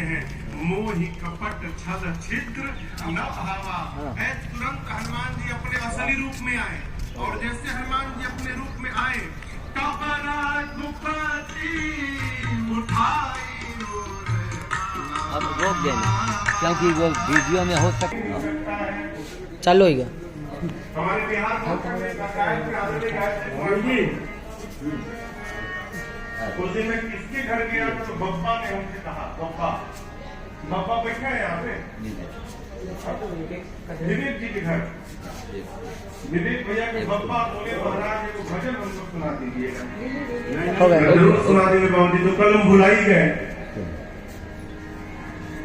हैं, मोहि कपट छल छिद्र न भावा। तुरंत हनुमान जी अपने असली रूप में आए, और जैसे हनुमान जी अपने रूप में आए, अब रोक देना, क्योंकि वो वीडियो में हो सकता। चालू ही हमारे बिहार उस दिन मैं किसके घर गया तो बप्पा ने हमसे कहा, बप्पा बैठा है यहाँ पे विवेक जी के घर। विवेक भैया के बप्पा बोले महाराज को भजन हमको सुना दीजिएगा। जरूर सुना देंगे बाबू जी, तो कल हम भुला ही गए,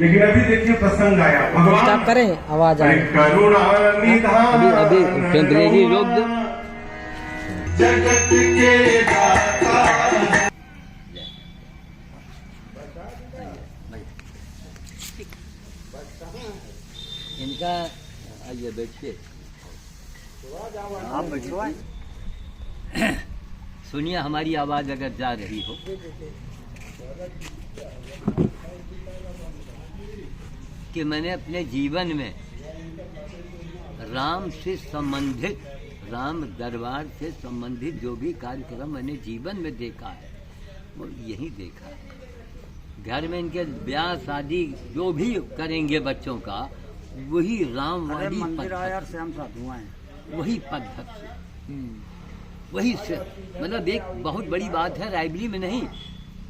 लेकिन अभी देखिए प्रसंग आया। भगवान स्टॉप करें, आवाज आए। करुणा निधान अभी टेम्परेरी रोक दो। जगत के दाता इनका आइए बैठिए, आप बैठो। सुनिए हमारी आवाज अगर जा रही हो। कि मैंने अपने जीवन में राम से संबंधित, राम दरबार से संबंधित जो भी कार्यक्रम मैंने जीवन में देखा है वो यही देखा है। घर में इनके ब्याह शादी जो भी करेंगे बच्चों का, वही राम वाली वही पद्धति से, वही से, मतलब एक बहुत बड़ी बात है, रायबरेली में नहीं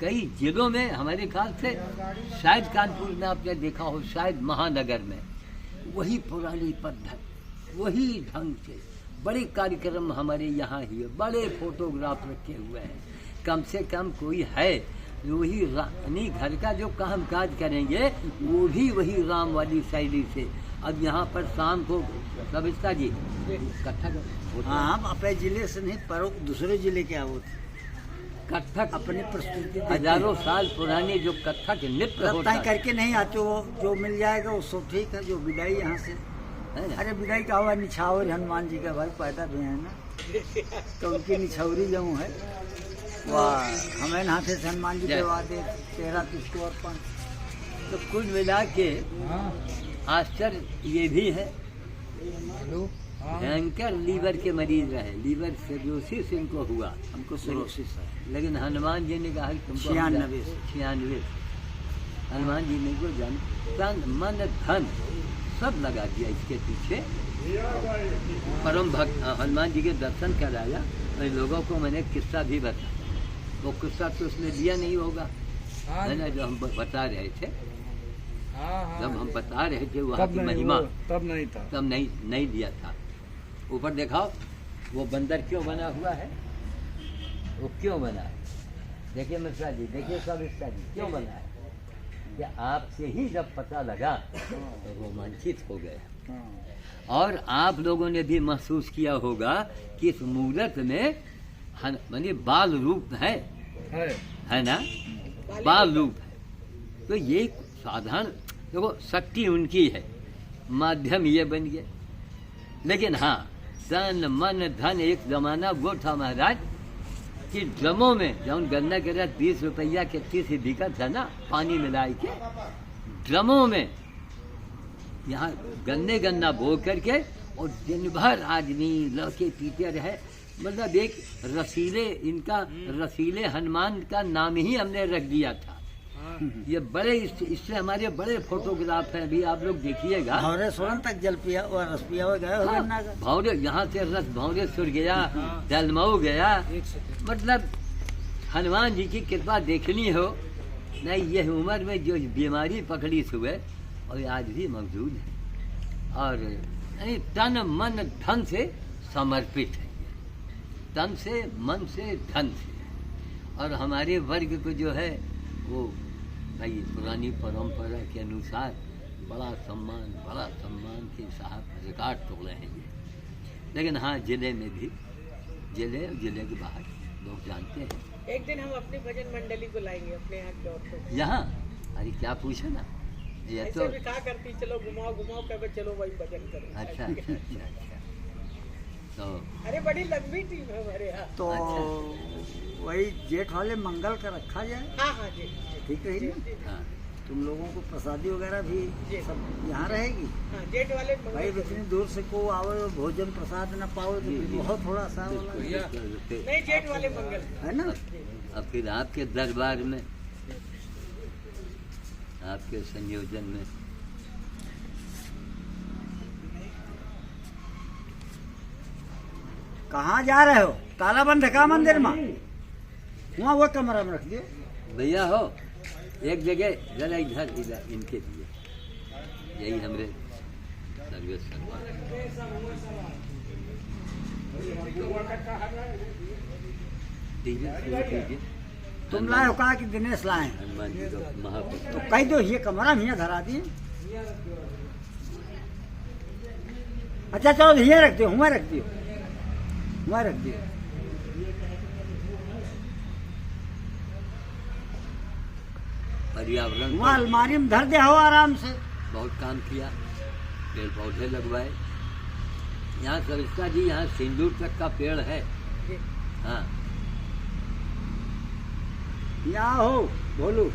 कई जिलों में, हमारे ख्याल से शायद कानपुर में आपने देखा हो, शायद महानगर में, वही पुरानी पद्धति, वही ढंग से बड़े कार्यक्रम हमारे यहाँ ही है, बड़े फोटोग्राफ रखे हुए हैं। कम से कम कोई है वही यानी घर का जो काम काज करेंगे वो भी वही राम वाली शैली से। अब यहाँ पर शाम को कविता जी कथक, हाँ अपने जिले से नहीं पर दूसरे जिले के आओ कथक अपनी प्रस्तुति हजारों साल पुरानी जो कथक नृत्य होता है करके नहीं आते, वो जो मिल जाएगा वो सब ठीक है। जो विदाई यहाँ से, अरे विदाई का हुआ निछावर हनुमान जी का भाई पैदा भी है ना, तो उनकी निछावरी जो है वाह हमें हाथे से हनुमान जी के वादे तेरा किसको अर्पण। तो कुल मिला के आश्चर्य ये भी है, भयंकर लीवर के मरीज रहे, लीवर सिरोसिस इनको हुआ, हमको सिरोसिस है, लेकिन हनुमान जी ने कहा कि तुमको 96 हनुमान जी ने को जन तन मन धन सब लगा दिया इसके पीछे। परम भक्त हनुमान जी के दर्शन कराया, तो लोगों को मैंने किस्सा भी बताया। वो किस्सा तो उसने दिया नहीं होगा, है ना, जो हम बता रहे थे, जब हम बता रहे थे वहाँ की महिमा, तब नहीं था, तब नहीं दिया था। ऊपर दिखाओ वो बंदर क्यों बना हुआ है, वो क्यों बना है, देखिए मिश्रा जी, देखिए सब मिश्रा जी क्यों बना है, कि आपसे ही जब पता लगा तो रोमांचित हो गया। और आप लोगों ने भी महसूस किया होगा कि इस मूर्त में मानी बाल रूप है ना, बाल रूप है। तो ये साधारण देखो शक्ति उनकी है, माध्यम ये बन गया। लेकिन हाँ तन मन धन, एक जमाना वो था महाराज कि ड्रमों में जब गन्ना के रस 20 रुपया के 30 बिका था ना, पानी मिलाई के ड्रमों में यहाँ गन्ना बो करके, और दिन भर आदमी लड़के पीते रहे। मतलब एक रसीले, इनका रसीले हनुमान का नाम ही हमने रख दिया था। ये बड़े इससे हमारे बड़े फोटोग्राफ हैं, अभी आप लोग देखिएगा। भौरे सोलन तक जल पिया और रस पिया हो गया, भौरे यहाँ से रस भौरे सुर गया, जलमऊ गया। मतलब हनुमान जी की कृपा देखनी हो नहीं, ये उम्र में जो बीमारी पकड़ी सुबह और आज भी मौजूद है, और तन मन धन से समर्पित है, तन से मन से धन से। और हमारे वर्ग को जो है वो भाई पुरानी परंपरा के अनुसार बड़ा सम्मान के साथ रिकॉर्ड तोड़े हैं ये। लेकिन हाँ जिले में भी, जिले के बाहर लोग जानते हैं। एक दिन हम अपनी भजन मंडली को लाएंगे अपने यहाँ के औरतों को। यहाँ अरे क्या पूछे ना, ये तो भी कहा करती चलो घुमाओ कहे चलो वही भजन करो। अच्छा तो अरे बड़ी लंबी टीम है हमारे यहाँ। तो वही जेठ वाले मंगल का रखा जाए। हाँ जी ठीक है। हाँ तुम लोगों को प्रसादी वगैरह भी सब यहाँ रहेगी। हाँ, जेट वाले भाई इतनी दूर से को आओ भोजन प्रसाद न पाओ तो फिर बहुत थोड़ा सा वाला नहीं, जेट वाले मंगल है ना। अब फिर आपके दरबार में, आपके संयोजन में कहाँ जा रहे हो? ताला बंद है का मंदिर में? वहाँ वो कमरा में रख दियो। भैया हो एक जगह जरा इधर इधर इनके लिए, यही हमरे सर्विस दीजिए। तुम लाए हो कहा कि दिनेश लाए हैं? हनुमान जी का महापुरुष। तो कह दो ये कमरा में धरा दिए। अच्छा चलो ये रख दियो, हुआ रख दियो, हुआ रख दियो। पर्यावरण वहाँ अलमारी में धर दे हो आराम से। बहुत काम किया, पेड़ पौधे लगवाए। यहाँ सरिता जी, यहाँ सिंदूर तक का पेड़ है। हाँ यहाँ हो बोलू।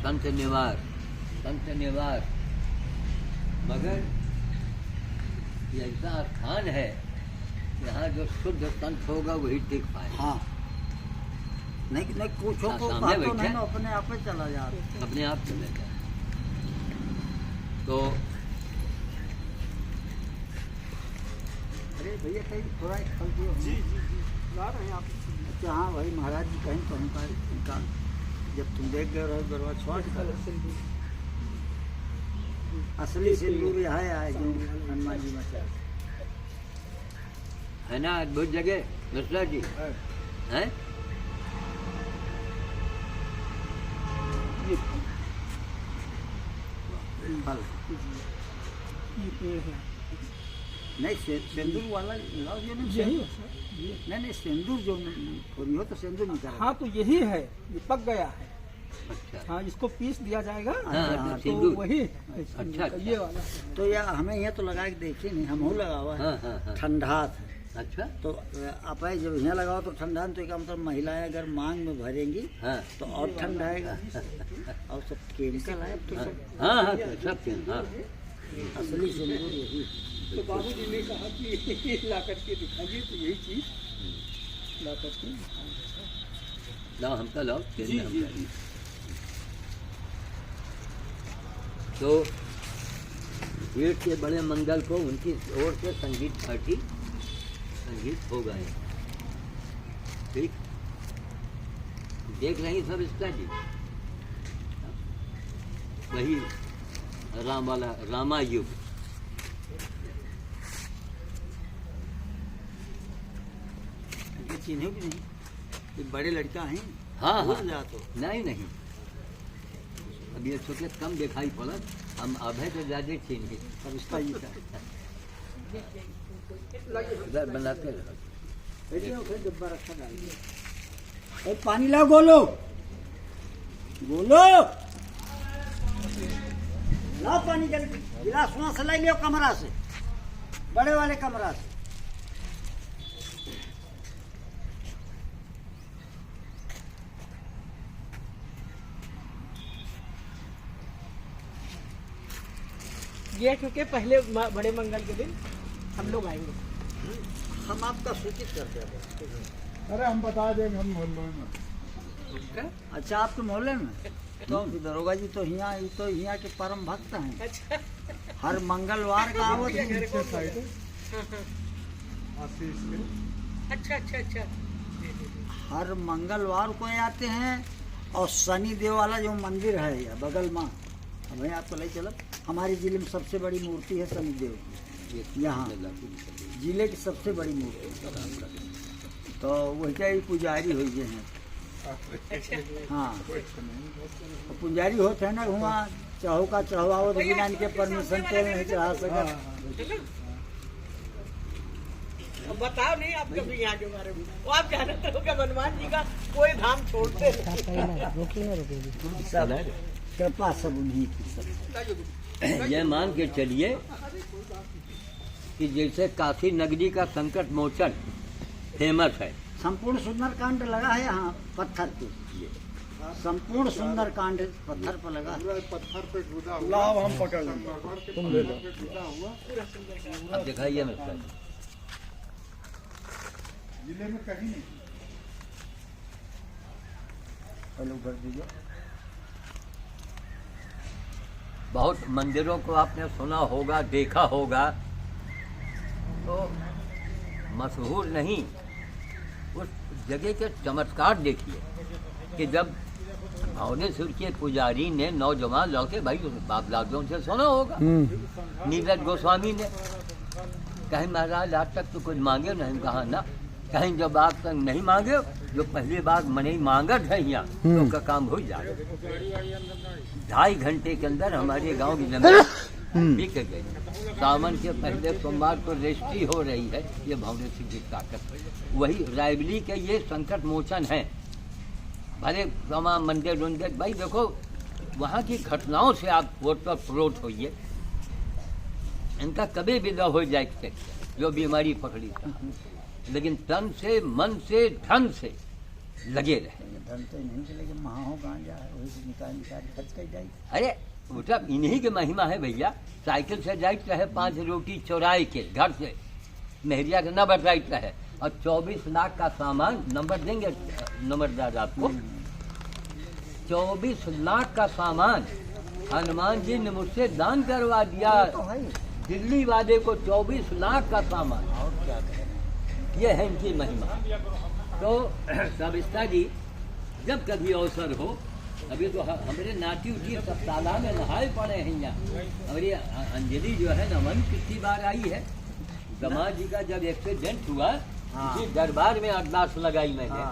संत निवास, संत निवास, मगर ये ऐसा स्थान है यहाँ जो शुद्ध संत होगा वही टिक पाए। हाँ नहीं नहीं पूछो हाँ, तो सामने बात तो बैठे नहीं हैं। ना, अपने आप ही चला जा रहा। अपने आप चले जाए। तो अरे भैया कहीं थोड़ा एक फल दियो। जी ला रहे हैं आप। अच्छा हाँ भाई महाराज जी कहीं तो हमका निकाल, जब तुम देख गए रहो दरबार छोड़ असली सिंदूर यहाँ है जो हनुमान जी में है ना अद्भुत जगह मिश्रा जी है। फल नहीं सिंदूर वाला लाओ ये नहीं। नहीं सिंदूर जो थोड़ी हो तो सिंदूर निकाल। हाँ तो यही है, ये पक गया है। अच्छा हाँ इसको पीस दिया जाएगा। हाँ, तो सिंदूर। वही अच्छा, ये वाला तो यार हमें यहाँ तो लगा के देखिए नहीं, हम लगा हुआ हाँ, है हाँ, हाँ। ठंडा है। अच्छा तो आप जब यहाँ लगाओ तो ठंडा, तो इसका मतलब महिलाएं अगर मांग में भरेंगी हाँ तो और ठंडा आएगा। और सब केमिकल है तो सब हाँ हाँ सब चीज हाँ। असली सिंदूर यही। तो बाबूजी ने कहा कि ला करके दिखाइए, तो यही चीज ला करके लाओ हमका लाओ जी जी जी। तो जेठ के बड़े मंगल को उनकी ओर से संगीत पार्टी संगीत होगा। ठीक देख रही सब इसका जी, वही राम वाला रामायुग। ये चिन्हे भी नहीं, ये बड़े लड़का हैं। हाँ हाँ भूल जा तो नहीं नहीं, अब ये छोटे कम दिखाई पड़त, हम अभय तो ज्यादा छीन गए। अब इसका ये था। इधर बनाते रहो। बैठिए उसे डिब्बा रखा डाल दिया। पानी लाओ गोलो, गोलो लाओ पानी जल्दी। गिलास वहाँ से ला लियो कमरा से, बड़े वाले कमरा से। ये क्योंकि पहले बड़े मंगल के दिन हम लोग आएंगे। हम आपका सूचित करते हैं। अरे हम बता देंगे, हम मोहल्ले में। अच्छा आपके मोहल्ले में तो दरोगा जी तो यहाँ के परम भक्त हैं। अच्छा हर मंगलवार का आवत है। अच्छा अच्छा अच्छा। हर मंगलवार को आते हैं। और शनि देव वाला जो मंदिर है या बगल में, हमें आपको ले चलो, हमारे जिले में सबसे बड़ी मूर्ति है शनि देव की। यहाँ जिले की सबसे बड़ी मूर्ति, तो वही ही पुजारी हो गए हैं। हाँ तो पुजारी होते हैं ना, वहाँ चाहो का चढ़वाओ तो बिना इनके परमिशन तो नहीं चढ़ा सका। अब बताओ नहीं आप कभी यहाँ के बारे में, वो आप जानते हो कि हनुमान जी का कोई धाम छोड़ते नहीं। सब कृपा सब उन्हीं की सब। ये मान के चलिए कि जैसे काशी नगरी का संकट मोचन फेमस है। संपूर्ण सुंदरकांड लगा है यहाँ पत्थर पे, संपूर्ण सुंदरकांड पत्थर पर लगा है। लाभ हम पकड़ लेंगे, तुम ले लो। अब दिखाइए मेरे साथ। जिले में कहीं नहीं। पहले ऊपर दीजिए। बहुत मंदिरों को आपने सुना होगा, देखा होगा, तो मशहूर नहीं, उस जगह के चमत्कार देखिए कि जब भुवनेश्वर के पुजारी ने नौजवान लड़के, भाई बाप दादों से सुना होगा, नीरज गोस्वामी ने कहीं महाराज आज तक तो कुछ मांगे नहीं, कहा ना, कहीं जब आप तक नहीं मांगे, जो पहली बार मने मांगत है यहाँ तो उसका काम हो जाए। 2.5 घंटे के अंदर हमारे गांव की जमीन बिक गई। सावन के पहले सोमवार को रजिस्ट्री हो रही है। ये भुवनेश्वर की ताकत, वही रायबली के ये संकट मोचन है। भले तमाम मंदिर उन्दिर, भाई देखो वहाँ की घटनाओं से आप प्रोत होइए, इनका कभी भी न हो जाए जो बीमारी पकड़ी था, लेकिन तन से, मन से, धन से लगे रहे। धन तो नहीं चलेगा, महाओ गांजा है, वही से निकाल खर्च कर जाए। अरे बेटा इन्हीं की महिमा है भैया। साइकिल से जाइत रहे 5 रोटी चौराई के घर से मेहरिया के नंबर जाइत रहे, और 24 लाख का सामान, नंबर देंगे नंबरदार आपको, 24 लाख का सामान हनुमान जी ने मुझसे दान करवा दिया। दिल्ली वाले को 24 लाख का सामान, और क्या करें, ये है इनकी महिमा। तो सविस्ता जी जब कभी अवसर हो, अभी तो हमारे नाती उठी सब तालाब में नहाए पड़े हैं यहाँ। हमारी अंजलि जो है नमन कितनी बार आई है। दामाद जी का जब एक्सीडेंट हुआ, इसी दरबार में अरदास लगाई मैंने,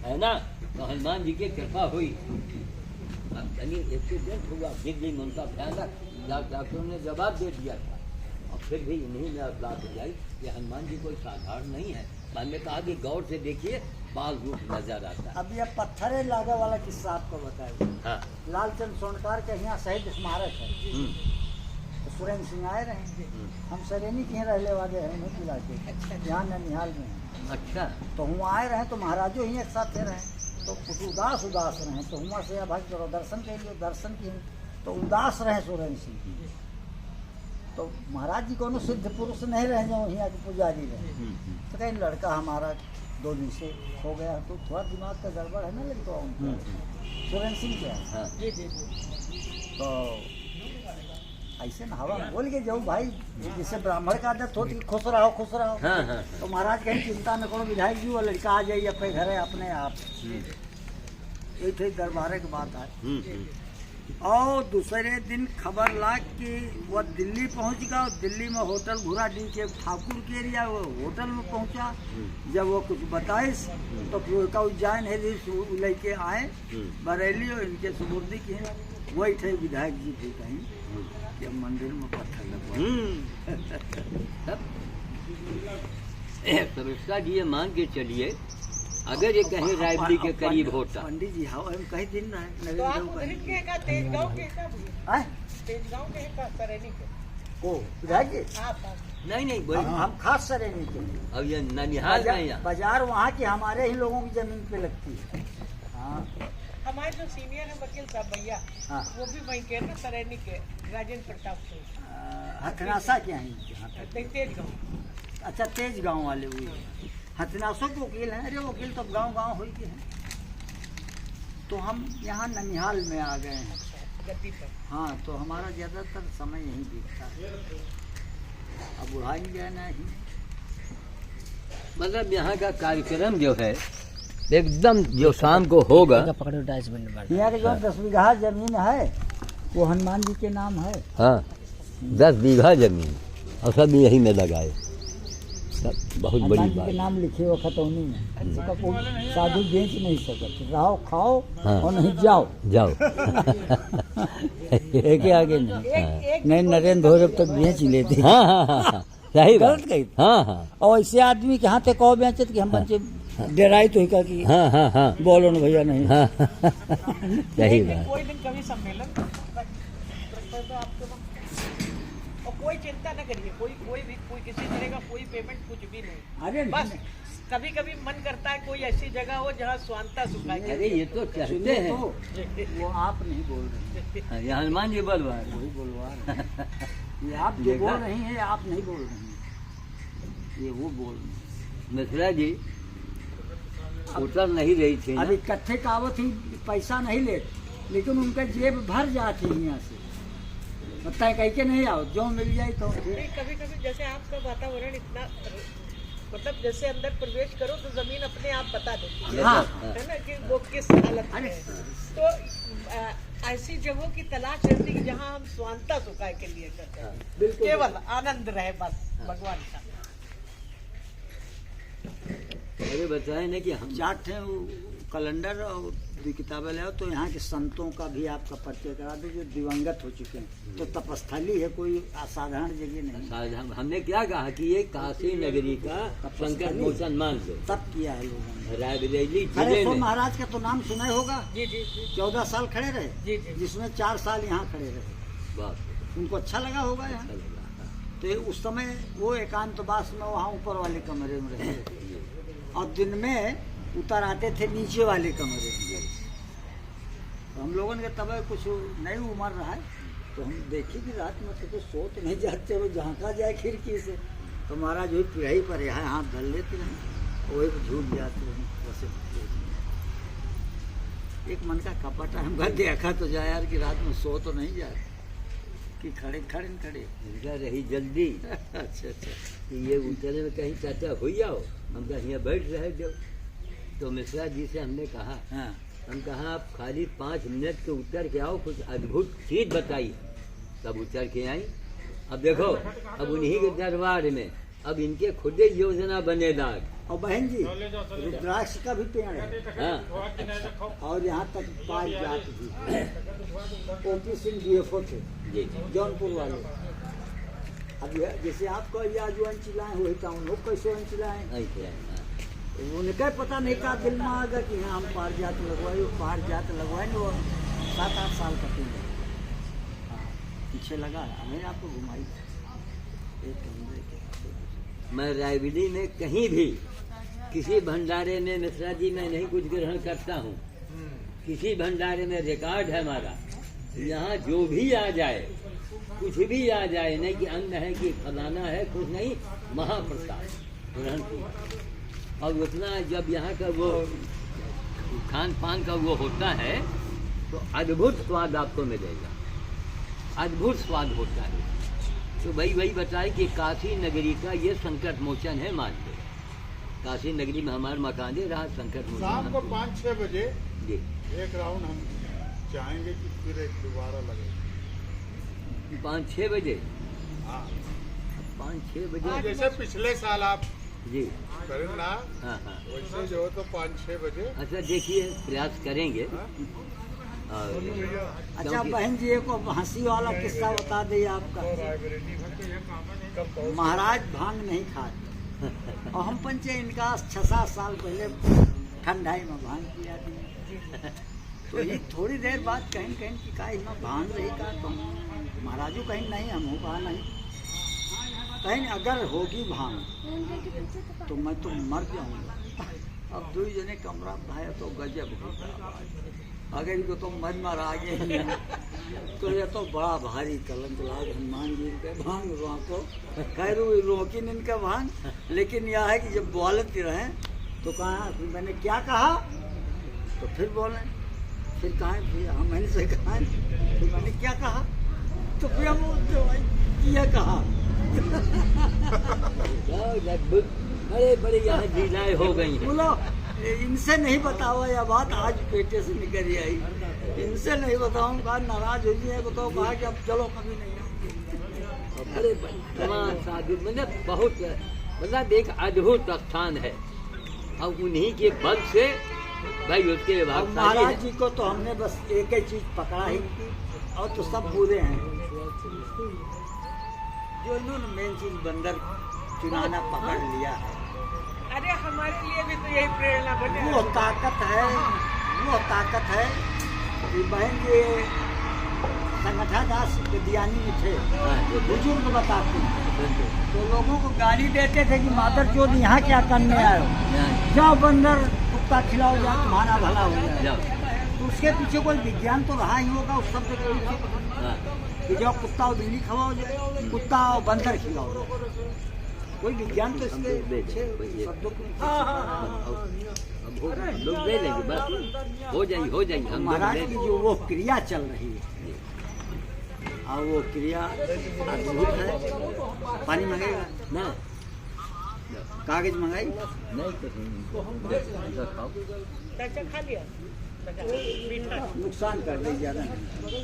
है ना, तो हनुमान जी की कृपा हुई। एक्सीडेंट हुआ दिल्ली में, उनका भयानक, डॉक्टरों ने जवाब दे दिया था, और फिर भी इन्हीं ने अरदास लगाई कि हनुमान जी कोई साधारण नहीं है। मैंने कहा कि गौर से देखिए, बाल रूप नजर आता है। अब ये पत्थरे लागा वाला किस्सा आपको बताया। हाँ। लालचंद सोनकार के यहाँ शहीद स्मारक है, तो सुरेंद्र सिंह आए रहे, हम सरेनी के रहने वाले हैं, उन्हें बुला के यहाँ ननिहाल में हैं। अच्छा, तो वहाँ आए रहे, तो महाराजो ही एक साथ रहे, तो कुछ उदास रहे, तो वहाँ से भाई चलो दर्शन के लिए, दर्शन किए तो उदास रहे सुरेंद्र सिंह। तो महाराज जी को सिद्ध पुरुष नहीं रहे, जो यहाँ के पुजारी रहे। तो कहीं लड़का हमारा 2 दिन से हो गया, तो थोड़ा दिमाग का गड़बड़ है ना लड़का उनका, सुरेंद्र सिंह क्या है। तो ऐसे न हवा में बोल के जाओ भाई, जैसे ब्राह्मण का आदत होती, खुश रहो खुश रहो। तो महाराज कहीं चिंता न करो, विधायक जी वो लड़का आ जाइए अपने घर है अपने आप। ये थे दरबार की बात है। और दूसरे दिन खबर ला कि वह दिल्ली पहुंच गया, और दिल्ली में होटल घुरा डी के ठाकुर के एरिया, वो होटल में पहुंचा। जब वो कुछ बताए तो फिर का उज्जैन है लेके आए बरेली, और इनके सुपुर्दी की है। वही थे विधायक जी थे कहीं कि मंदिर में पत्थर लगवा। जी मान के चलिए, अगर ये कहीं रायबली के करीब होता, पंडित जी हाँ हम कहीं दिन रहे तो आप उधर के का तेजगांव के का तेजगांव के का सरेनी के ओ विधायक जी आप नहीं नहीं बोलिए। हम खास सरेनी के, अब ये ननिहाल है यहाँ, बाजार वहाँ की हमारे ही लोगों की जमीन पे लगती है। हाँ हमारे जो सीनियर है वकील साहब भैया, हाँ। वो भी वहीं के ना सरेनी के, राजेंद्र प्रताप सिंह हथनासा के हैं, तेजगांव। अच्छा तेज गांव वाले हुए हथनासों के वकील हैं। अरे वकील तो गांव गांव हो के हैं। तो हम यहाँ ननिहाल में आ गए हैं गद्दी पर। हाँ, तो हमारा ज़्यादातर समय यहीं बीतता है। अब उड़ाएंगे नहीं, मतलब यहाँ का कार्यक्रम जो है एकदम जो शाम को होगा। यहाँ के जो 10 बीघा जमीन है वो हनुमान जी के नाम है। हाँ, 10 बीघा जमीन, और सब यही में लगाए, सब बहुत बड़ी हनुमान जी बात। के नाम लिखे हुए खतौनी में, उसका कोई साधु बेच नहीं सकते। रहो खाओ हाँ। और नहीं जाओ जाओ। एक आगे नहीं, नहीं नरेंद्र हो जब तक बेच ही लेते। हाँ हाँ हाँ, सही बात। गलत कही। हाँ हाँ और ऐसे आदमी के हाथे कहो बेचत कि हम बच्चे डेराई तो ही का कि हाँ हाँ हाँ बोलो न भैया नहीं। हाँ, सही बात। कोई दिन कभी सम्मेलन तो आपके वहाँ और कोई चिंता न करिए, कोई किसी तरह का कोई पेमेंट कुछ भी नहीं। अरे बस कभी कभी मन करता है कोई ऐसी जगह हो जहाँ स्वांता सुखाए। अरे ये तो चाहते सुनिए हैं। तो वो आप नहीं बोल रहे हैं, ये हनुमान जी बोलवा रहे हैं। वही बोलवा रहे हैं। ये आप जो देखा? बोल रही हैं आप नहीं बोल रही हैं, ये वो बोल रहे हैं। मिश्रा जी उतर नहीं रही थी ना। अब इकट्ठे कावत ही पैसा नहीं लेते, लेकिन उनका जेब भर जाती है यहाँ से। बताए कह के नहीं आओ, जो मिल जाए तो नहीं, कभी कभी जैसे आपका वातावरण इतना मतलब जैसे अंदर प्रवेश करो तो जमीन अपने आप बता देती है, हाँ। है ना, कि वो किस हालत में अरे है। तो ऐसी जगहों की तलाश रहती है जहाँ हम स्वांता सुखाए के लिए करते हैं, बिल्कुल। केवल आनंद रहे बस भगवान का। अरे बताए ना कि हम चार्ट है वो कैलेंडर और 2 किताबें ले आओ, तो यहाँ के संतों का भी आपका परिचय करा दो जो दिवंगत हो चुके हैं। तो तपस्थली है, कोई असाधारण जगह नहीं। हमने क्या कहा कि ये काशी नगरी का संकट मोचन मान लो। तब किया है लोगों ने। रायबरेली अरे जिले तो में महाराज का तो नाम सुना ही होगा। जी जी जी 14 साल खड़े रहे, जी जी। जिसमें 4 साल यहाँ खड़े रहे। बाप उनको अच्छा लगा होगा यहाँ। अच्छा लगा। तो उस समय वो एकांतवास में वहाँ ऊपर वाले कमरे में रहते थे, और दिन में उतर आते थे नीचे वाले कमरे में। तो हम लोगों ने तब कुछ नई उम्र रहा है, तो हम देखे कि रात में तो सो तो नहीं जाते, वो झांका जाए खिड़की से तो महाराज वही पिढ़ाई पर यहाँ हाथ धर लेते हैं, वही पर झूठ जाते हैं। वैसे एक मन का कपट है, हम घर देखा तो जाए यार कि रात में सो तो नहीं जाए कि खड़े खड़े न खड़े। इनका रही जल्दी अच्छा अच्छा। कि ये उतरे में कहीं चाचा हो जाओ, हम कहा यहाँ बैठ रहे जो। तो मिश्रा जी से हमने कहा, हाँ हम कहा आप खाली 5 मिनट के उतर के आओ, कुछ अद्भुत चीज बताइए। तब उतर के आई। अब देखो, अब उन्हीं के दरबार में अब इनके खुद ही योजना बनेगा। और बहन जी रुद्राक्ष का भी पेड़ है, हाँ और यहाँ तक 5 जात भी है। ओपी सिंह DFO थे जी जौनपुर वाले। अब जैसे आपको या जो अंचिलाए हुए था, उन लोग कैसे अंचिलाए, ऐसे है, हाँ। उनका पता नहीं का दिल में आ गया कि हाँ हम पार जात लगवाए, वो पार जात लगवाए ना। वो 7-8 साल का पेड़ है। हाँ, पीछे लगा, हमें आपको घुमाई एक कमरे के। मैं रायबरेली में कहीं भी किसी भंडारे में मिश्रा जी मैं नहीं कुछ ग्रहण करता हूँ। किसी भंडारे में रिकॉर्ड है हमारा, यहाँ जो भी आ जाए, कुछ भी आ जाए, नहीं कि अन्न है कि फलाना है, कुछ नहीं, महाप्रसाद ग्रहण किया। और उतना जब यहाँ का वो खान पान का वो होता है तो अद्भुत स्वाद आपको मिलेगा, अद्भुत स्वाद होता है। तो वही बताए कि काशी नगरी का ये संकट मोचन है। मान लो काशी नगरी में हमारा मकान है रहा संकट मोचन। शाम को 5-6 बजे जी एक राउंड हम चाहेंगे कि फिर एक दोबारा लगे। 5-6 बजे, हाँ 5-6 बजे जैसे पिछले साल आप जी। करें ना, हाँ हाँ वैसे जो है तो 5-6 बजे। अच्छा देखिए प्रयास करेंगे। हाँ? और अच्छा क्योंकि- बहन जी एक हंसी वाला किस्सा बता दिए आपका। महाराज भांग नहीं खाते, और हम पंचे इनका 6-7 साल पहले ठंडाई में भांग किया थी। तो ये थोड़ी देर बाद कहीं कहीं कि का इसमें भांग रही का, तो महाराजू कहीं नहीं, हम हो कहा नहीं, कहीं अगर होगी भांग तो मैं तो मर जाऊंगा। अब 2 जने कमरा भाया तो गजब होगा, अगर इनको तो मन मार आगे तो ये तो बड़ा भारी कलंक लाग हनुमान जी के भांग को। खैर रोकिन इनका भांग, लेकिन यह है कि जब बोलते रहे तो कहा मैंने क्या कहा, तो फिर बोले, फिर कहा हम मैंने कहा, फिर मैंने क्या कहा, तो फिर हम यह कहा। बड़े बड़े यहाँ लीलाएं हो गई हैं। बोलो इनसे नहीं बताओ यह बात, आज पेटे से निकल आई, इनसे नहीं बताऊँ, कहा नाराज हो जाए तो कहा कि अब चलो कभी नहीं। बड़े तमाम साधु मतलब बहुत मतलब एक अद्भुत स्थान है, और उन्हीं के बल से भाई उसके और भागशाली महाराज हैं। जी को तो हमने बस एक ही चीज पकड़ा ही, और तो सब बुरे हैं। जो इन्होंने मेन चीज बंदर चुनाना पकड़ लिया है, अरे हमारे लिए भी तो यही प्रेरणा बने। वो ताकत है, वो ताकत है कि बहन जी संगठा दास गदियानी में थे, वो बुजुर्ग बताते हैं, तो लोगों को गाली देते थे कि मादर चोद यहाँ क्या करने आए हो, जाओ बंदर कुत्ता खिलाओ, जाओ तुम्हारा भला हो जाए। तो उसके पीछे कोई विज्ञान तो रहा ही होगा उस शब्द के पीछे, कि जाओ कुत्ता और बिल्ली खवाओ, जाओ कुत्ता और बंदर खिलाओ, कोई विज्ञान तो इसके पीछे शब्दों को लोग दे लेंगे, बस हो जाएगी हम महाराज की जो वो क्रिया चल रही है, और वो क्रिया अद्भुत है। पानी मंगाएगा ना, कागज मंगाई नहीं तो खाओ। चाचा खा लिया मीठा। नुकसान कर दे ज्यादा नहीं।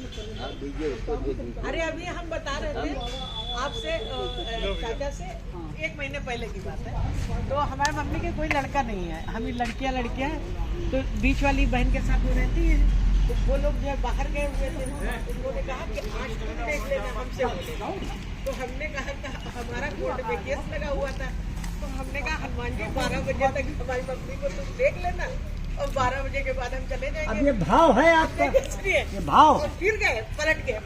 अरे अभी हम बता रहे थे आपसे चाचा से 1 महीने पहले की बात है। तो हमारे मम्मी के कोई लड़का नहीं है, हम लड़कियां तो बीच वाली बहन के साथ में रहती है। तो वो लोग जो बाहर गए हुए थे, उन्होंने कहा कि आज तुम देख लेना हमसे बोले। तो हमने कहा हमारा कोर्ट में केस लगा हुआ था, तो हमने कहा हनुमान जी 12 बजे तक हमारी मम्मी को तुम देख लेना और 12 बजे के बाद हम चले जाएंगे। अब ये भाव है आपका, ये भाव और फिर गए पलट गए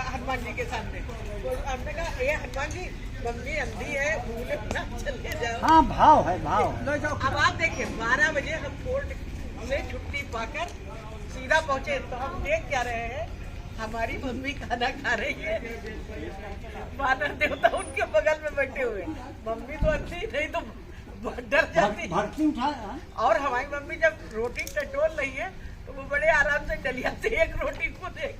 हनुमान जी के सामने। तो हमने कहा ये हनुमान जी मम्मी अंधी है, भूले ना चले जाओ। हाँ भाव है, भाव। अब आप देखिए 12 बजे हम कोर्ट से छुट्टी पाकर सीधा पहुंचे, तो हम देख क्या रहे हैं, हमारी मम्मी खाना खा रही है, वानर देवता उनके बगल में बैठे हुए। मम्मी तो अंधी नहीं तो डर जाती भर्ती उठा। और हमारी मम्मी जब रोटी टटोल रही है तो वो बड़े आराम से डलिया से एक रोटी को देख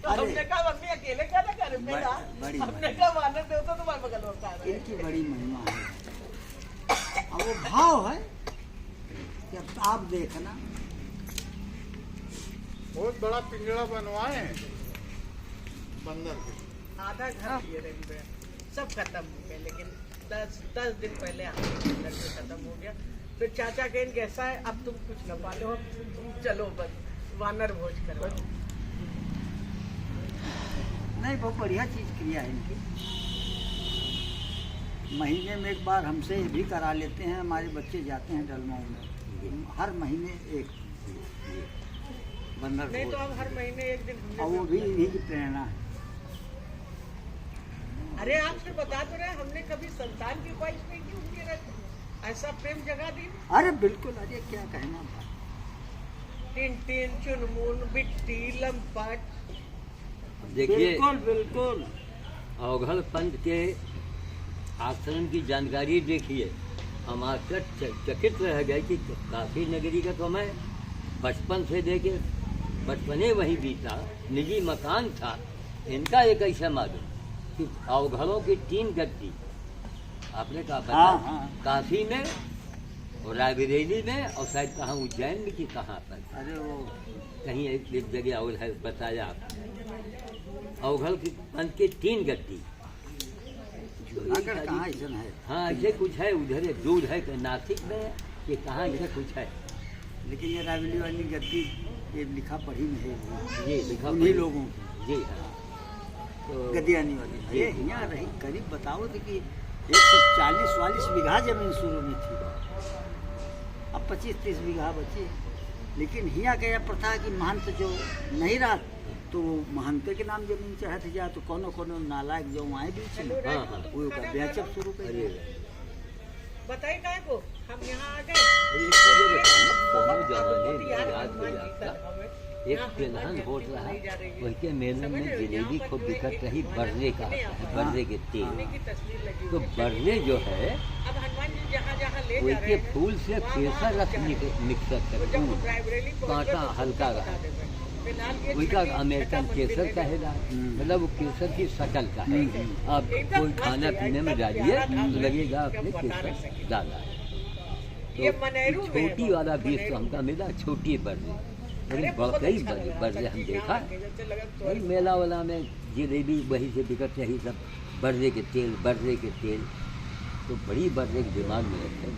तो हमने कहा मम्मी अकेले क्या ना कर हमने कहा वानर देवता तुम्हारे बगल में होता है। इनकी बड़ी महिमा है, और वो भाव है कि आप देखना। बहुत बड़ा पिंजरा बनवाए हैं बंदर के। आधा घर ये रहे सब खत्म हो गया, लेकिन 10 दिन पहले घर से खत्म हो गया। फिर चाचा कहें कैसा है, अब तुम कुछ न पालो, तुम चलो बस वानर भोज करो। नहीं, बहुत बढ़िया चीज क्रिया है इनकी। महीने में एक बार हमसे ये भी करा लेते हैं, हमारे बच्चे जाते हैं डलमाऊ में, हर महीने एक बंदर नहीं तो अब हर महीने एक दिन हमने और वो भी इन्हीं की प्रेरणा है। अरे आपसे बता तो रहे, हमने कभी संतान की ख्वाहिश नहीं की उनके रहते, ऐसा प्रेम जगा दी। अरे बिल्कुल, अरे क्या कहना था। टिन चुनमुन बिट्टी लंपट, देखिए बिल्कुल बिल्कुल। अवघड़ पंथ के आचरण की जानकारी देखिए, हम चकित रह गए कि काशी नगरी का तो मैं बचपन से देखे, बचपने वहीं बीता, निजी मकान था। इनका एक ऐसा मालूम कि अवघड़ों की 3 गद्दी, आपने कहा पता, हाँ। काशी में और रायबरेली में और शायद कहाँ उज्जैन में कि कहाँ पर, अरे वो कहीं एक जगह और है बताया आपने। अवघड़ की पंथ की 3 गद्दी, अगर कहाँ ऐसा है। हाँ ऐसे कुछ है, उधर एक दूर है नासिक में कि कहाँ ऐसे कुछ है, लेकिन ये रायबरेली वाली गद्दी ये लिखा पढ़ी में है, ये लिखा उन्हीं लोगों की जी हाँ। तो गदियानी वाली। ये यहाँ रही करीब बताओ तो कि 140-140 बीघा जमीन शुरू में थी, अब 25-30 बीघा बची। लेकिन हिया का यह प्रथा है कि महंत जो नहीं रहा तो महंत के नाम जमीन चाहत जा, तो कोनो नालायक जो आए बीच में हाँ। वो का बेचब शुरू कर अरे बताइए काय को हम यहाँ आ गए। एक चीज़ बताओ, दोनों जमाने में याद हो जाता, एक फिलहाल हो रहा उनके मेले में जलेबी खूब बिकट रही, बरने का, बरने के तेल। तो बरने जो है अब हनुमान जी जहाँ ले जा उनके फूल से केसर रस मिक्स करके, कांटा हल्का रहा, उनका अमेरिकन केसर कहेगा, मतलब वो केसर की शक्ल का है। अब कोई खाना पीने में डालिए तो लगेगा आपने केसर डाला है। तो छोटी वाला बीज तो हमका मिला, छोटी बर्रे, लेकिन बड़कई बर्रे हम देखा वही मेला वाला में जलेबी वही से बिकट रही सब, बर्रे के तेल तो बड़ी बर्रे के दिमाग में रखे।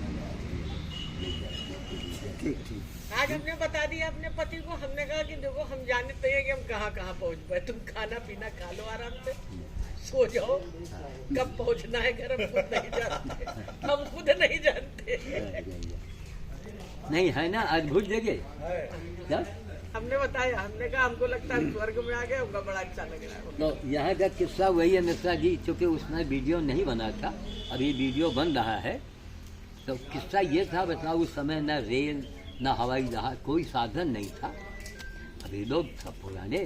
आज हमने बता दिया अपने पति को, हमने कहा कि देखो हम जानते हैं कि हम कहाँ पहुँच पाए, तुम खाना पीना खा लो आराम से, सो जाओ, कब पहुँचना है घर हम खुद नहीं जानते, हम खुद नहीं जानते। नहीं है ना अद्भुत जगह, हमने बताया, हमने कहा हमको लगता है स्वर्ग में आ गए, हमको बड़ा अच्छा लग रहा है। तो यहाँ का किस्सा वही है मिश्रा जी, चूँकि उसने वीडियो नहीं बना था, अभी वीडियो बन रहा है। तो किस्सा ये था, बताओ उस समय न रेल न हवाई जहाज, कोई साधन नहीं था। अभी लोग सब पुराने,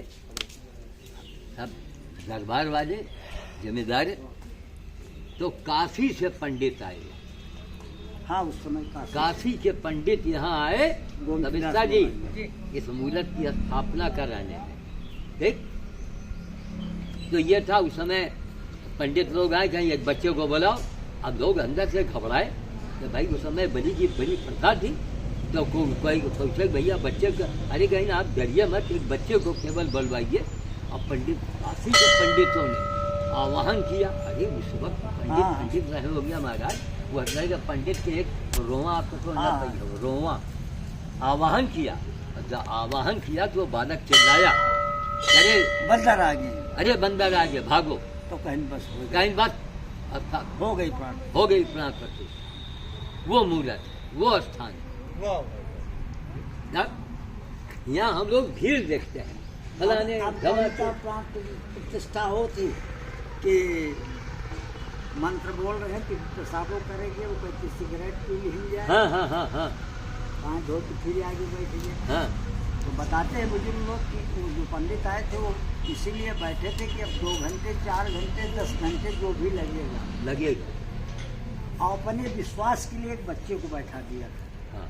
सब दरबार वाले, जमींदार, तो काशी से पंडित आए। हाँ, उस समय काशी के पंडित यहाँ आए मिश्रा जी इस मूर्त की स्थापना कराने में। ठीक, तो ये था उस समय पंडित लोग आए, कहीं एक बच्चे को बुलाओ। अब लोग अंदर से घबराए, तो भाई उस समय बड़ी की बड़ी प्रथा थी। तो कोई सोचे भैया बच्चे का, अरे कहीं ना आप डरिए मत, एक बच्चे को केवल बुलवाइए। अब पंडित, काशी के पंडितों ने आवाहन किया। अरे उस वक्त पंडित रहे हो गया महाराज, वो अगर पंडित के एक रोआ, आपको तो ना चाहिए रोआ, आवाहन किया। जब आवाहन किया तो बालक चिल्लाया, अरे बंदर आ गए, अरे बंदर आ गए, भागो। तो कहीं बस हो गई, कहीं बात हो गई प्राण, हो गई प्राण प्रति। वो मूर्त, वो स्थान, यहाँ हम लोग भीड़ देखते हैं, फलाने प्राण प्रतिष्ठा होती कि मंत्र बोल रहे हैं कि पेशाबो करेंगे, वो कोई सिगरेट पी ही जाए। हाँ हाँ हाँ हाँ पाँच धो के फिर आगे बैठेंगे। हाँ, तो बताते हैं बुजुर्ग लोग कि वो जो पंडित आए थे वो इसीलिए बैठे थे कि अब 2 घंटे 4 घंटे 10 घंटे जो भी लगेगा। और अपने विश्वास के लिए एक बच्चे को बैठा दिया था। हाँ,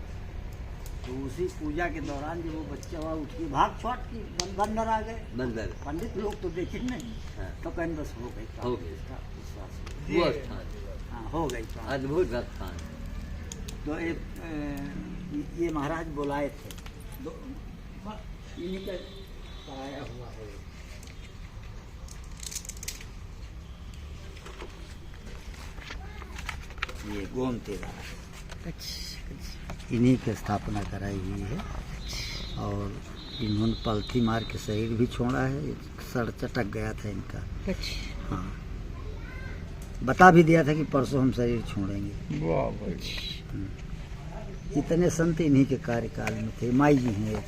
तो उसी पूजा के दौरान जब वो बच्चा हुआ, उठ के भाग छुट की बंदर आ गए। बंदर, पंडित लोग तो देखे नहीं। हाँ। तो कहीं बस हो गई, हो गई। इसका विश्वास वो स्थान हाँ हो गई। अद्भुत स्थान। तो ये महाराज बुलाए थे, इन्हीं का कराया हुआ है। ये गोमती राज इन्हीं की स्थापना कराई हुई है। और इन्होंने पलथी मार के शरीर भी छोड़ा है, सर चटक गया था इनका। हाँ, बता भी दिया था कि परसों हम शरीर छोड़ेंगे। वाह भाई, इतने संत इन्हीं के कार्यकाल में थे। माई जी हैं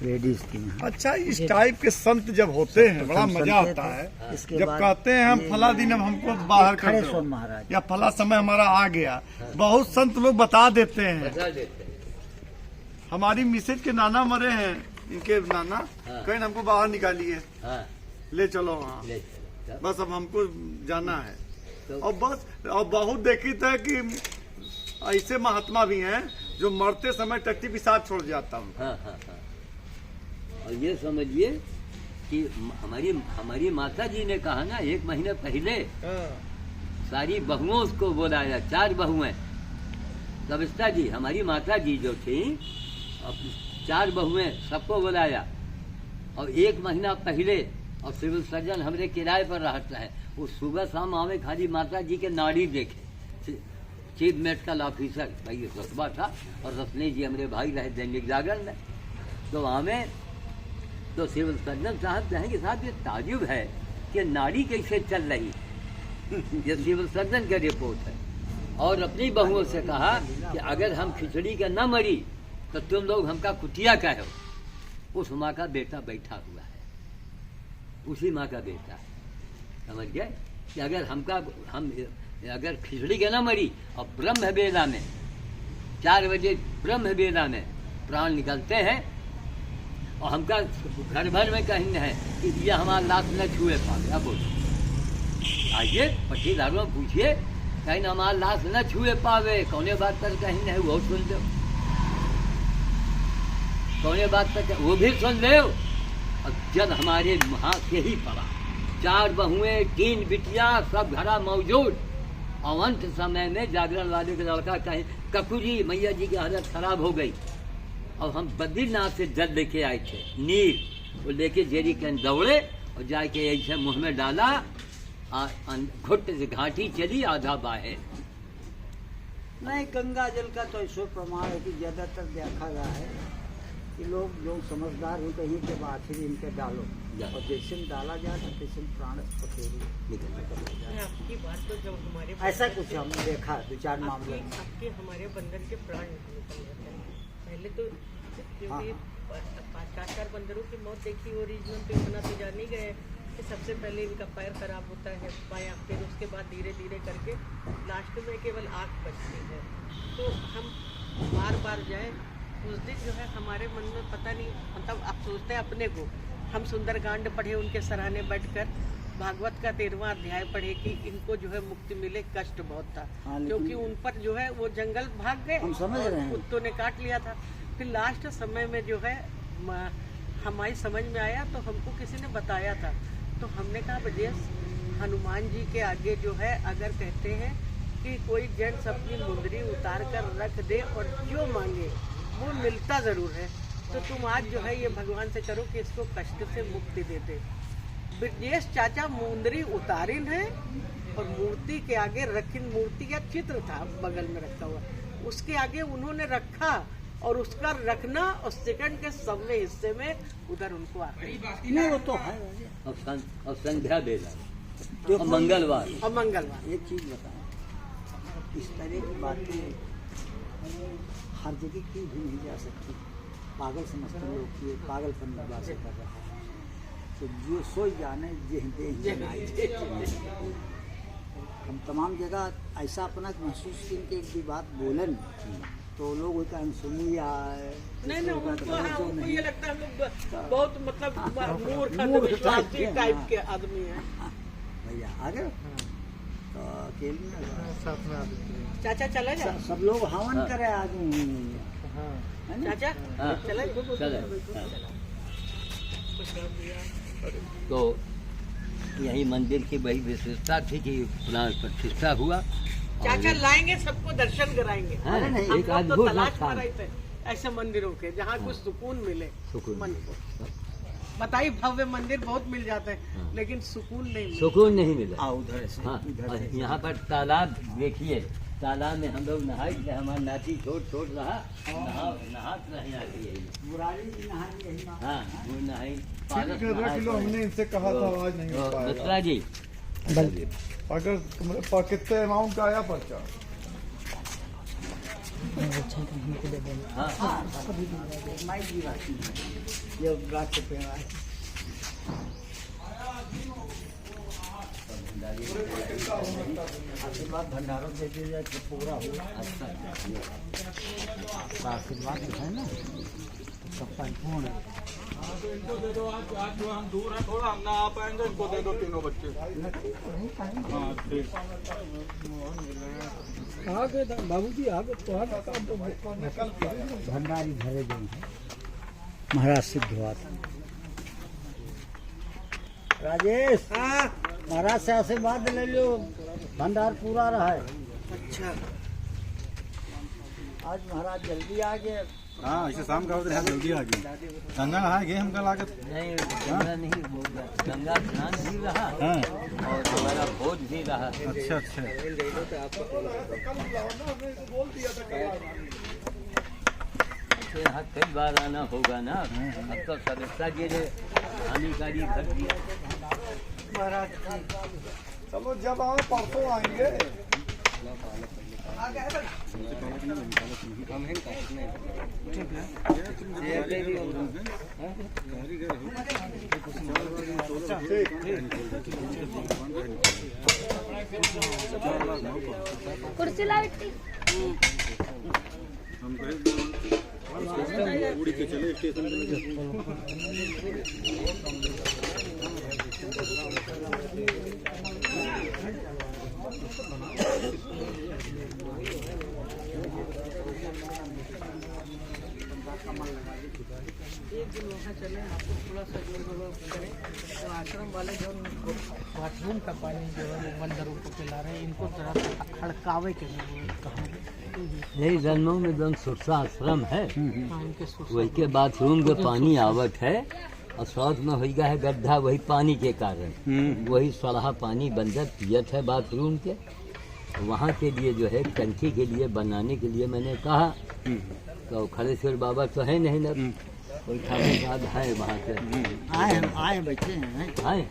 लेडीज की यहाँ। अच्छा, इस टाइप के संत जब होते हैं बड़ा मजा आता है। इसके जब बाद कहते हैं हम फला दिन अब हमको बाहर कर खड़े दो, सोन महाराज या फला समय हमारा आ गया, बहुत संत लोग बता देते हैं। बता देते हैं। हमारी मिसेज के नाना मरे हैं, इनके नाना हाँ। कहीं हमको बाहर निकालिए, हाँ, ले चलो वहाँ, ले चलो। बस अब हमको जाना है। तो और बस, और बहुत देखी था कि ऐसे महात्मा भी हैं जो मरते समय टट्टी पेशाब छोड़ जाता हूँ। हाँ हाँ हाँ, और ये समझिए कि हमारी माता जी ने कहा ना, 1 महीने पहले सारी बहुओं को बुलाया, 4 बहुएं। कविता जी, हमारी माता जी जो थी, 4 बहुएं सबको बुलाया। और 1 महीना पहले, और सिविल सर्जन हमारे किराए पर रहता है, वो सुबह शाम आवे, खाली माता जी के नाड़ी देखे। चीफ मेडिकल ऑफिसर भाई रतबा था, और रत्नी जी हमारे भाई रहे दैनिक जागरण में। तो हमें तो सिविल सर्जन साहब कहेंगे, साहब ये ताजुब है कि नाड़ी कैसे चल रही। ये सिविल सर्जन का रिपोर्ट है। और अपनी बहुओं से कहा कि अगर हम खिचड़ी का न मरी तो तुम लोग हमका कुटिया कहो। उस माँ का बेटा बैठा हुआ है, उसी माँ का बेटा, समझ गए कि अगर हम अगर खिचड़ी के न मरी, और ब्रह्म बेला में 4 बजे ब्रह्म बेला में प्राण निकलते हैं, और हमका घर भर में कहेंगे है कि ये हमारा लाश न छुए पावे। अब आइए पट्टीदारों पूछिए, कहीं हमारा लाश न छुए पावे, कौने बात पर कहीं है वो सुन लो, कौने बात पर वो भी सुन लो। और जब हमारे हाथ से ही पड़ा, 4 बहुएं 3 बिटिया सब घरा मौजूद। और अंत समय में जागरण वाले का लड़का कहे, कपूरी मैया जी की हालत खराब हो गई। और हम बद्रीनाथ से जल लेके आए थे, नीर, वो लेके जेरी के दौड़े और जाके ऐसे मुंह में डाला, घुट से घाटी चली, आधा बाहे। नहीं, गंगा जल का तो ऐसा प्रमाण है कि ज्यादातर देखा गया है कि लोग जो समझदार हो कहीं के आखिर इनके डालो, और जैसे में डाला जाए तो तैसे में प्राण पखेरु आपकी बात तो जब हमारे ऐसा कुछ हमने देखा 2-4 मामले में। आपके हमारे बंदर के प्राण निकल जाते हैं। पहले तो क्योंकि 4 बंदरों की मौत देखी ओरिजिनल तो इतना तो जान ही गए कि सबसे पहले इनका पैर खराब होता है पाया, फिर उसके बाद धीरे धीरे करके लास्ट में केवल आँख बचती है। तो हम बार बार जाए उस दिन जो है हमारे मन में पता नहीं, मतलब आप सोचते हैं अपने को, हम सुंदरकांड पढ़े उनके सराहने बैठकर, भागवत का 13वां अध्याय पढ़े कि इनको जो है मुक्ति मिले, कष्ट बहुत था क्योंकि उन पर जो है वो जंगल भाग गए, हम समझ रहे हैं, कुत्तों ने काट लिया था। फिर लास्ट समय में जो है हमारी समझ में आया तो हमको किसी ने बताया था, तो हमने कहा ब्रजेश हनुमान जी के आगे जो है अगर कहते हैं कि कोई जेंट्स अपनी मुंदरी उतार कर रख दे और जो मांगे वो मिलता ज़रूर है, तो तुम आज जो है ये भगवान से करो कि इसको कष्ट से मुक्ति दे दे। ब्रजेश चाचा मुंदरी उतारिन है और मूर्ति के आगे रखिन, मूर्ति का चित्र था बगल में रखा हुआ, उसके आगे उन्होंने रखा और उसका रखना और सेकंड के 100वें हिस्से में उधर उनको आखिरी नहीं वो तो है। और संध्या बेला और मंगलवार और मंगलवार। एक चीज बताएं, इस तरह की बातें हर जगह की भी नहीं जा सकती। पागल समझते लोग कि पागलपन बात से कर रहा है, तो जो सोई जाने हम तमाम जगह ऐसा अपना महसूस कि एक भी बात बोलन तो लोग सुनी या नहीं उनको ये लगता है हम लोग बहुत मतलब मूर्ख टाइप के आदमी हैं। भैया आगे तो अकेले चाचा चला जा, सब लोग हवन करे आगे चाचा चला तो यही मंदिर की वही विशेषता थी कि प्राण प्रतिष्ठा हुआ। चाचा लाएंगे सबको दर्शन कराएंगे। हम लोग तो तलाश में रहे थे ऐसे मंदिरों के जहाँ कुछ सुकून मिले मन को। बताइए भव्य मंदिर बहुत मिल जाते हैं लेकिन सुकून नहीं मिला। उधर से हाँ, यहाँ पर तालाब देखिए, तालाब में हम लोग नहाए, हमारा नाची छोट रहा, नहात रहे आती है। हाँ वो नहाई। 15 किलो हमने इनसे कहा था, आज नहीं हो पाएगा। मित्रा जी अगर कितने अमाउंट का आया पर्चा? आशीर्वाद भंडारों दे दिया जाए तो पूरा हो। आशीर्वाद जो है ना सब परिपूर्ण है। इनको दे दो, आज जो हम दूर हैं थोड़ा, हम ना आ पाएंगे, इनको दे दो तीनों बच्चे। हाँ ठीक। आगे बाबूजी आगे तो भंडारी भरे गए हैं। महाराज सिद्ध हुआ था। राजेश महाराज से आशीर्वाद ले लो, भंडार पूरा रहा है। अच्छा आज महाराज जल्दी आ गए। हाँ ऐसे शाम का होता है, जल्दी आ गए। गंगा नहा गए हम कल आगे। नहीं गंगा नहीं, गंगा स्नान भी रहा और हमारा भोज भी रहा। अच्छा यहाँ कई बार आना होगा ना। अब तो सदस्यता जी ने हानिकारी भर दिया। महाराज चलो जब आओ परसों आएंगे। कुर्सी ला बेटी। उड़ के चले स्टेशन एक दिन वहाँ चले, आपको थोड़ा सा जो करें तो आश्रम वाले जो बाथरूम का पानी जो है वो बंदरों को पिला रहे हैं, इनको जरा हड़कावे के यही जन्मों में जन सुरसा आश्रम है, इनके वही के बाथरूम के पानी आवत है और शौच में हो गया है गड्ढा, वही पानी के कारण वही सड़ा पानी बंदर पियत है बाथरूम के। वहाँ के लिए जो है टंकी के लिए बनाने के लिए मैंने कहा तो खड़ेश्वर बाबा तो है नहीं ना, कोई ठाकुर साहब है वहाँ से आए बैठे हैं। आए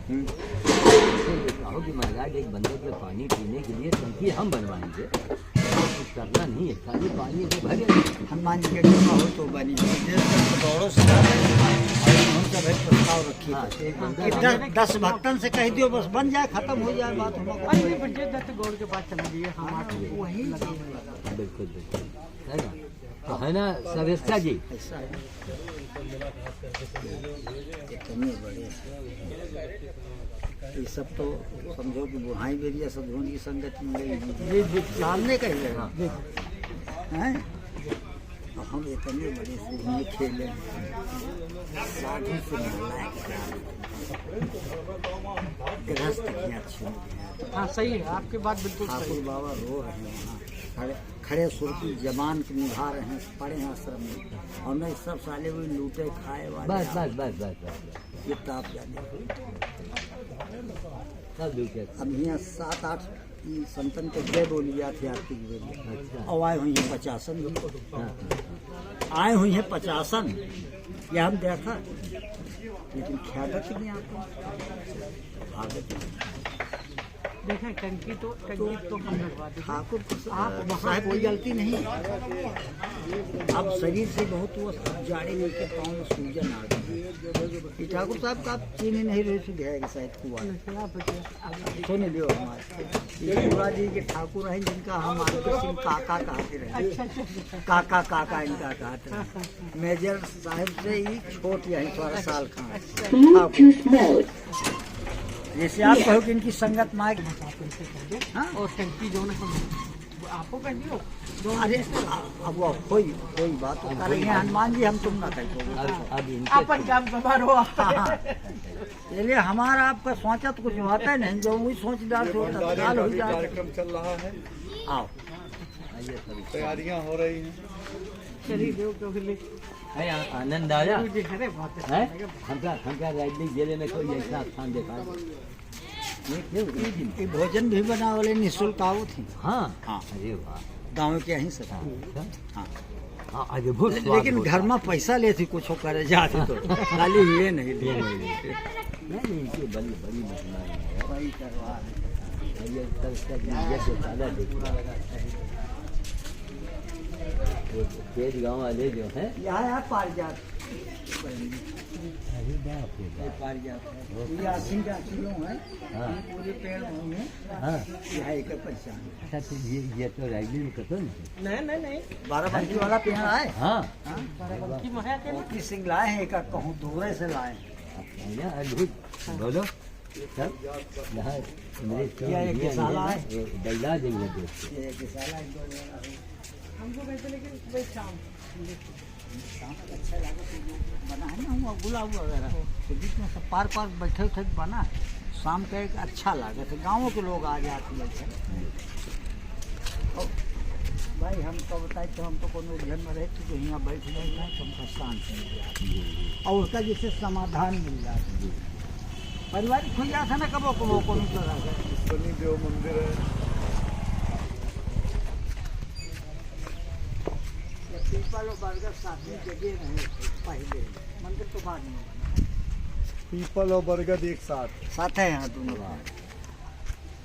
कहो कि महाराज एक बंदे के पानी पीने के लिए टंकी हम बनवाएंगे। कुछ करना नहीं है, खाली पानी से भरे। हनुमान जी के कृपा हो तो बनी दौड़ो से और उनका भाई प्रस्ताव रखिए हाँ, एक बंदा कि 10 भक्तन से कह दियो बस बन जाए, खत्म हो जाए बात। अरे बच्चे दत्त गौड़ के पास चले जाइए, हम आके वही बिल्कुल बिल्कुल है ना, तो है ना सवेस्ता जी। ऐसा है इतने बड़े ये सब तो समझो कि बुढ़ाई बेरिया सदगुण की संगत में ये जानने का ही लगा हैं। और हम इतने बड़े से ये खेले साधु से मिलाए गृहस्थ की अच्छी। हाँ सही है, आपकी बात बिल्कुल सही ठाकुर है। बाबा रो रहे हैं वहाँ, खड़े सुरती जबान के निभा रहे हैं, पड़े हैं आश्रम में, और नहीं सब साले वही लूटे खाए वाले। बस बस बस बस बस ये ताप जाने सब दुखे। अब यहाँ 7-8 संतन के जय बोली जाती आरती की बेरी, और आए हुई हैं 50 आए हुई हैं 50। यह हम देखा लेकिन ख्यादत नहीं आता भागत देखें टंकी तो हम लगवा दें। ठाकुर आप वहाँ साहब कोई गलती नहीं। अब शरीर से बहुत वो जाड़े लेके पाँव में सूजन आ गई। ये ठाकुर साहब का आप चीनी नहीं रही थी गया शायद कुआ सुन लियो हमारे ये पूरा जी के ठाकुर हैं जिनका हम आगे सिंह काका कहते रहे। काका काका इनका कहते रहे। मेजर साहब से ही छोट यही 12 साल का ठाकुर। जैसे आप कहो कि इनकी संगत माँ हाँ? और टंकी जो ना आपको कह दियो अरे अब वो कोई बात तो कर रही है हनुमान जी, हम तुम ना कह अब इनके अपन काम सवार हो इसलिए हमारा आपका सोचा तो कुछ होता है नहीं, जो वही सोच डाल तो तत्काल हो जाए। कार्यक्रम चल रहा है, आओ तैयारियां हो रही हैं। चलिए देव तो फिर है आनंद आया जी अरे बहुत है। हमका राजनीतिक जिले में कोई ऐसा स्थान देखा ये भोजन भी बना वाले निःशुल्क आओ थी। हाँ हाँ। अरे वाह गाँव के यहीं से हाँ। हाँ अद्भुत स्वाद लेकिन होता घर में पैसा लेती कुछ करे जाती तो खाली ये नहीं ले नहीं इनकी बड़ी बड़ी महिमा है। वही करवा ये सब यज्ञ ज्यादा देखना तेज गाँव वाले जो है यहाँ है पारिजात अरे बाप रे ये बाप। पारिजात है ये आसिन का किलो है हाँ। ये पूरे पेड़ होंगे हाँ यहाँ एक पहचान अच्छा तो ये तो राजनीति में कतो नहीं। नहीं 12 बंकी वाला पेड़ आए हाँ की मोहया के की सिंह लाए हैं, एक कहूँ दूरे से लाए हैं। या अद्भुत बोलो सब यहाँ मेरे क्या एक किसाला है? दैला देंगे दोस्त ये किसाला एक दो वाला है। हमको कहते लेकिन भाई शाम शाम को अच्छा लगा तो जो बना है ना हुआ गुलाब वगैरह तो बीच में सब पार बैठे उठे के बना है। शाम का एक अच्छा लगा तो गाँव के लोग आ जाते हैं। और भाई हम तो बताए तो हम तो कोनो उलझन में रहे थे तो यहाँ बैठ जाए तो हमको शांति मिल जाती और उसका जैसे समाधान मिल जाता है। पारिवारिक खुल जाता है ना कबो कबो कोनो तरह से। शनि देव मंदिर है, पीपल और बरगद साथ में जगह रहे पहले, मंदिर तो बाद में बना। पीपल और बरगद एक साथ। साथ है यहाँ दोनों।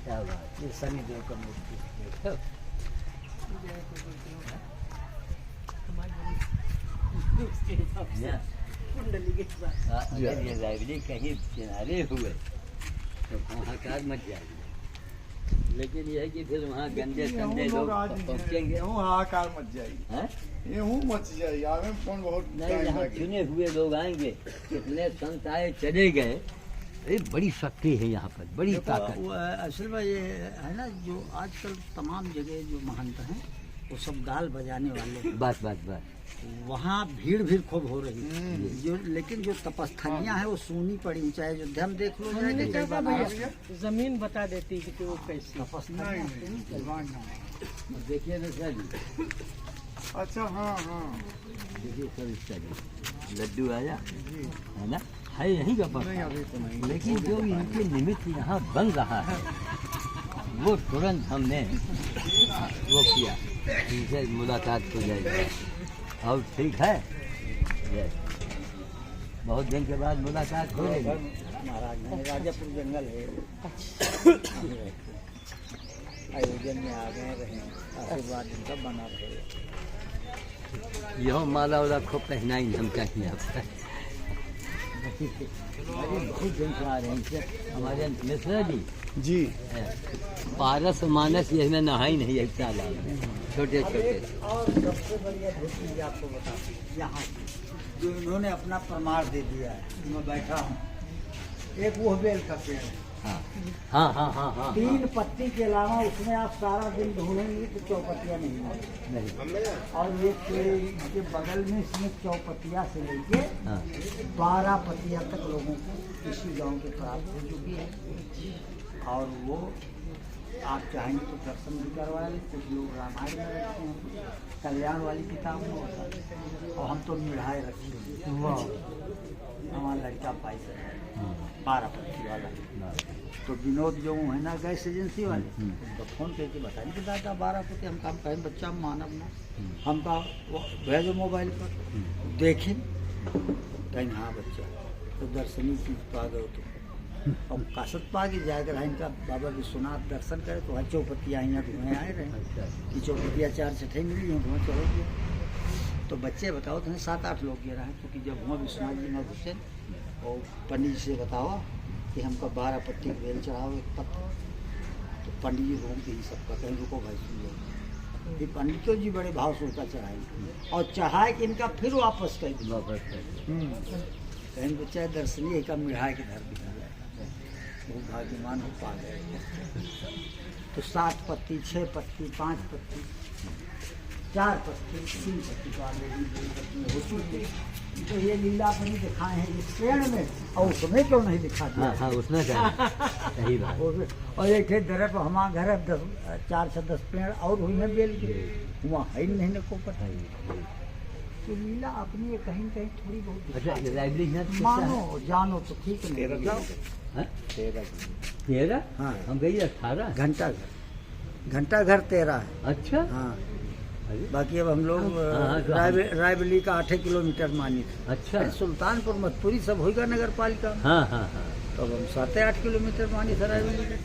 क्या बात ये शनिदेव का मूर्ति कुंडली के साथ अगर ये लाइब्रेरी कहीं किनारे हुए तो हाहाकार मच जाएगी। लेकिन यह है कि फिर वहाँ गंदे संदे लोग पहुँचेंगे हाहाकार मच जाएगी, हैं? ये हूँ मच जाएगी। आगे में कौन बहुत नहीं टाइम यहाँ लगेगा। चुने हुए लोग आएंगे, कितने संत आए चले गए। अरे बड़ी शक्ति है यहाँ पर, बड़ी ताकत। वो असल में ये है ना जो आजकल तमाम जगह जो महंत हैं वो सब गाल बजाने वाले हैं। बस बस बस वहाँ भीड़ भी खूब हो रही है जो, लेकिन जो तपस्थलियाँ हैं वो सूनी पड़ी, चाहे अयोध्या में देख लो हमने क्या चाहे कहा बनारस भैया, में। जमीन बता देती कि वो कैसी तपस्थलियाँ सूनी पहलवान हैं। देखिए ना सर जी, अच्छा हाँ हाँ देखिए सर इसका जी लड्डू आया है ना, है यहीं का पास, लेकिन जो इनके निमित्त यहाँ बन रहा है वो तुरंत हमने वो किया, इनसे मुलाकात हो जाएगी। और ठीक है, ये बहुत दिन के बाद मुलाकात हो रही है। महाराज में राजापुर जंगल है। आयोजन में आ गए रहे, आशीर्वाद इनका बना रहे। यह माला वाला खूब पहना ही हम कहीं आपका बहुत दिन से आ रहे हैं हमारे मिश्रा जी पारस मानस ये में नहाई नहीं एक साल छोटे छोटे। और सबसे बढ़िया चीज आपको बता यहाँ जो इन्होंने अपना प्रमाण दे दिया है, मैं बैठा हूँ, एक वो बेल का पेड़ है, हाँ हाँ हाँ हाँ 3 पत्ती के अलावा उसमें आप सारा दिन ढूंढेंगे तो चौपत्तियाँ नहीं नहीं और ये पेड़ के बगल में इसमें चौपत्तियाँ से लेके 12 पत्तियाँ तक लोगों को इसी गांव के प्राप्त हो चुकी है। और वो आप चाहेंगे तो दर्शन भी करवा लें, कुछ लोग रामायण में रखते हैं, कल्याण वाली किताब में होता है, और हम तो मिढ़ाए रखते हैं। हमारा लड़का पाई से 12 पत्ती वाला। तो विनोद जो है ना गैस एजेंसी वाले, उनको फोन करके बताएंगे कि दादा 12 पत्ती, हम काम कहें बच्चा मानव ना, हम का भेजो मोबाइल पर देखें, कहें हाँ बच्चा तो दर्शनीय चीज पा गए तो और कासत पा के जाकर इनका बाबा विश्वनाथ दर्शन करे तो वहाँ चौपत्तियाँ यहाँ धुएँ आए रहे कि चौपत्तियाँ 4 छठे मिली हैं, धुआं चढ़ गया। तो बच्चे बताओ तो 7-8 लोग गिरा हैं, क्योंकि जब वहाँ विश्वनाथ जी में घुसे और पंडित जी से बताओ कि हमका 12 पत्ती बेल चढ़ाओ एक पत्थर, तो पंडित जी घूम के ही सबका कहीं रुको भाई सुन लो, ये पंडितों जी बड़े भाव से उसका चढ़ाएंगे और चढ़ाए कि इनका फिर वापस कर कहीं बच्चा दर्शनीय का मिढ़ाए के घर दिखा जाएगा, बहुत भाग्यमान हो पा गए। तो 7 पत्ती 6 पत्ती 5 पत्ती 4 पत्ती 3 पत्ती होती है। तो ये लीला अपनी दिखाए हैं इस पेड़ में, और उसमें क्यों नहीं दिखा दिया? हाँ उसमें सही बात। और एक थे दर पर हमारा घर है 4 से 10 पेड़ और हुई है बेल के, वहाँ है नहीं न को पता। तो लीला अपनी कहीं कहीं थोड़ी बहुत मानो जानो तो ठीक है। 13 हाँ हम गई 18 घंटा घर 13 है। अच्छा हाँ बाकी अब हम लोग रायबली का 8 किलोमीटर मानी था। अच्छा सुल्तानपुर मथपुरी सब होगा नगर पालिका। हाँ हाँ हाँ तो अब हम 7-8 किलोमीटर मानी था रायबली का।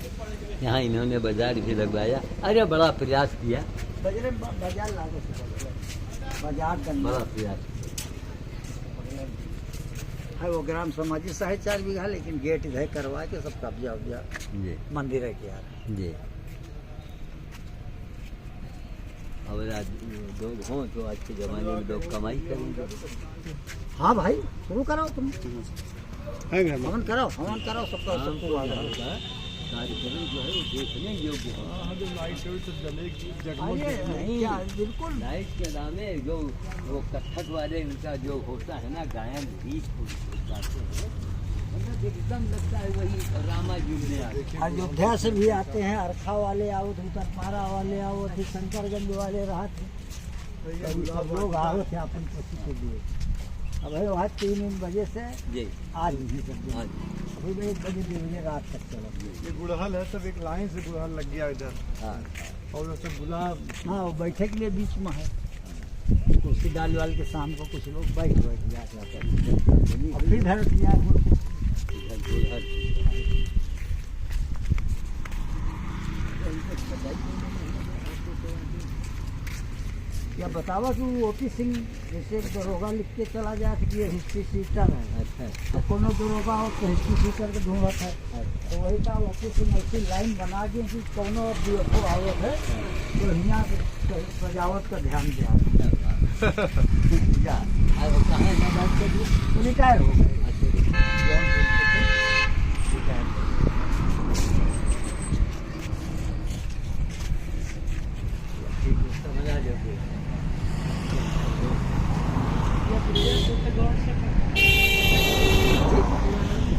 यहाँ इन्होंने बाजार भी लगवाया, अरे बड़ा प्रयास किया, बजरे बाजार लागो बाजार करना बड़ा प्रयास है। वो ग्राम समाजी 4.5 बीघा, लेकिन गेट इधर करवा के सब कब्जा उब्जा जी मंदिर है क्या जी। और आज लोग हों तो आज के ज़माने में लोग कमाई करेंगे। हाँ भाई शुरू कराओ तुम, हवन कराओ सबका सबको कार्यक्रम जो है वो देखने योग्य है। नहीं बिल्कुल लाइट के नामे जो वो कथक वाले उनका जो होता है ना गायन गीत गाते हैं, मतलब एकदम लगता है वही रामा जी में आते। अयोध्या से भी आते हैं, अरखा वाले आओ, उत्तरपारा वाले आओ, शंकरगंज वाले रहा थे, सब लोग आओ थे अपन पति के लिए। अब है वहाँ 3 बजे से जी आज नहीं करते, अभी 1 बजे 2 बजे रात तक चलो। ये गुड़हल है, सब एक लाइन से गुड़हल लग गया इधर, हाँ और वो सब गुलाब। हाँ वो बैठे के लिए बीच में है, कुर्सी डाल वाल के शाम को कुछ लोग बैठ जाते हैं, फिर घर किया या बतावा कि वो ओपी सिंह जैसे दरोगा लिख के चला जाए कि ये हिस्ट्री सीटर है। अच्छा तो कोनो दरोगा हो तो हिस्ट्री सीटर के ढूंढत है, तो वही का ओपी सिंह ऐसी लाइन बना के कि कोनो बीएफओ आवत है तो यहाँ सजावट का ध्यान दिया रिटायर हो गए।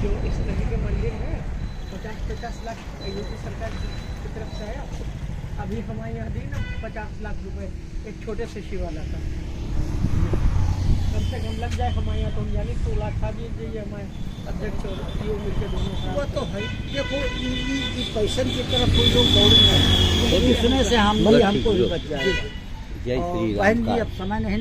जो इस तरह के मंदिर है 50 लाख यूपी सरकार की तरफ से आया। अभी हमारे यहाँ दी ना 50 लाख रुपए एक छोटे से शिवाला का, कम से कम लग जाए हमारे यहाँ तो हम यानी 2 लाख खा दीजिए हमारे अध्यक्ष और सीओ मिलकर दोनों। वो तो है, देखो पैसन की तरफ कोई लोग दौड़ेंगे, इसमें से हम भी हमको भी बच जाएगा। जय श्री बहन राम जी अब समय नहीं